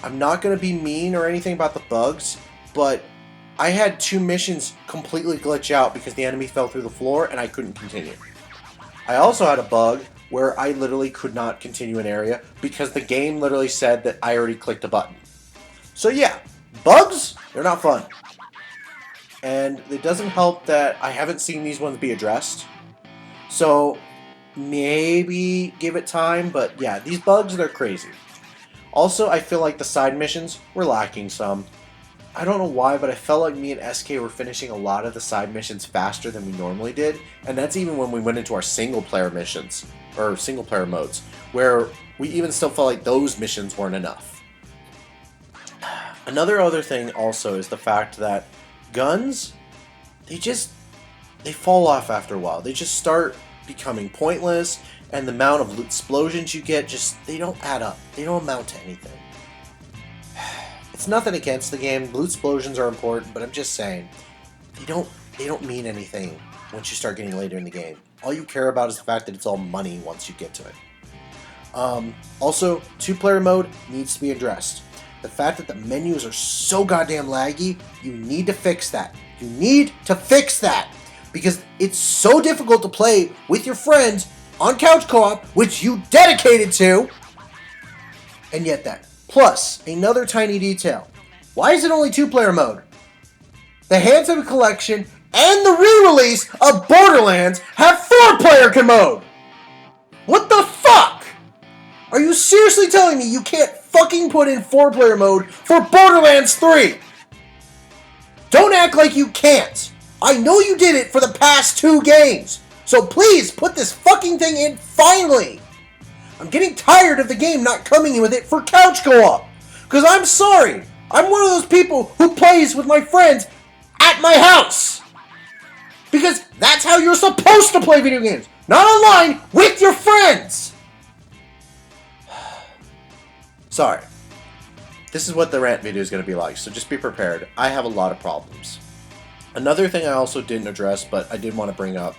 [SPEAKER 1] I'm not gonna be mean or anything about the bugs, but I had 2 missions completely glitch out because the enemy fell through the floor and I couldn't continue. I also had a bug where I literally could not continue an area because the game literally said that I already clicked a button. So yeah, bugs, they're not fun. And it doesn't help that I haven't seen these ones be addressed. So maybe give it time, but yeah, these bugs, they're crazy. Also, I feel like the side missions were lacking some. I don't know why, but I felt like me and SK were finishing a lot of the side missions faster than we normally did, and that's even when we went into our single-player missions, or single-player modes, where we even still felt like those missions weren't enough. Another other thing also is the fact that guns they fall off after a while. They just start becoming pointless, and the amount of explosions you get they don't add up. They don't amount to anything. It's nothing against the game. Loot explosions are important, but I'm just saying they don't mean anything once you start getting later in the game. All you care about is the fact that it's all money once you get to it. Also, 2-player mode needs to be addressed. The fact that the menus are so goddamn laggy, you need to fix that. You need to fix that! Because it's so difficult to play with your friends on couch co-op, which you dedicated to, and yet that. Plus, another tiny detail. Why is it only 2-player mode? The Handsome Collection and the re-release of Borderlands have 4-player mode! What the fuck? Are you seriously telling me you can't fucking put in 4-player mode for Borderlands 3? Don't act like you can't. I know you did it for the past 2 games. So please put this fucking thing in finally. I'm getting tired of the game not coming in with it for couch co-op. Because I'm sorry, I'm one of those people who plays with my friends at my house. Because that's how you're supposed to play video games. Not online with your friends. Sorry. This is what the rant video is going to be like, so just be prepared. I have a lot of problems. Another thing I also didn't address, but I did want to bring up.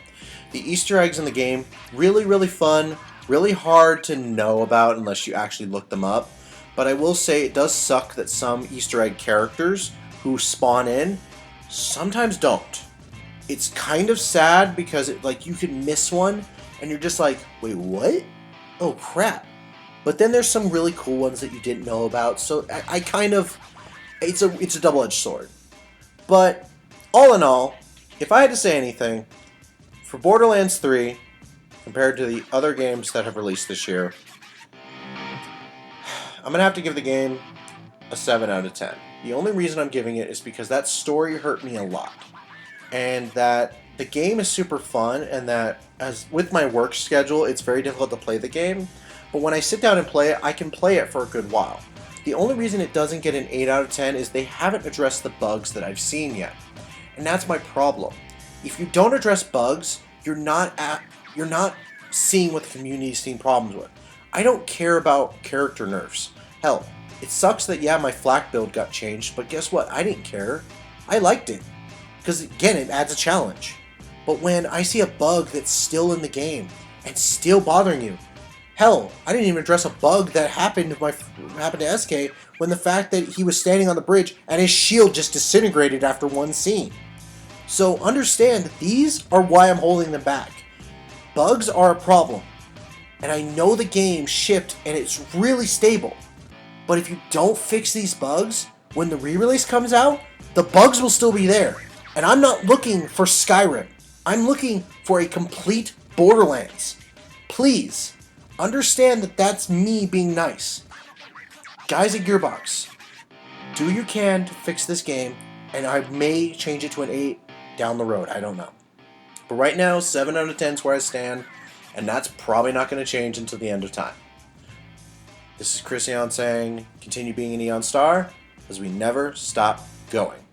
[SPEAKER 1] The Easter eggs in the game, really, really fun, really hard to know about unless you actually look them up. But I will say it does suck that some Easter egg characters who spawn in sometimes don't. It's kind of sad because you can miss one and you're just like, wait, what? Oh crap. But then there's some really cool ones that you didn't know about, so I kind of, it's a double-edged sword. But all in all, if I had to say anything, for Borderlands 3, compared to the other games that have released this year, I'm going to have to give the game a 7 out of 10. The only reason I'm giving it is because that story hurt me a lot. And that the game is super fun, and that as with my work schedule, it's very difficult to play the game. But when I sit down and play it, I can play it for a good while. The only reason it doesn't get an 8 out of 10 is they haven't addressed the bugs that I've seen yet. And that's my problem. If you don't address bugs, you're not seeing what the community is seeing problems with. I don't care about character nerfs. Hell, it sucks that, yeah, my flak build got changed, but guess what? I didn't care. I liked it. Because, again, it adds a challenge. But when I see a bug that's still in the game and still bothering you, hell, I didn't even address a bug that happened to SK when the fact that he was standing on the bridge and his shield just disintegrated after one scene. So understand that these are why I'm holding them back. Bugs are a problem. And I know the game shipped and it's really stable. But if you don't fix these bugs, when the re-release comes out, the bugs will still be there. And I'm not looking for Skyrim. I'm looking for a complete Borderlands. Please. Understand that that's me being nice. Guys at Gearbox, do what you can to fix this game, and I may change it to an 8 down the road. I don't know. But right now, 7 out of 10 is where I stand, and that's probably not going to change until the end of time. This is Chris Eon saying, continue being an Eon Star, as we never stop going.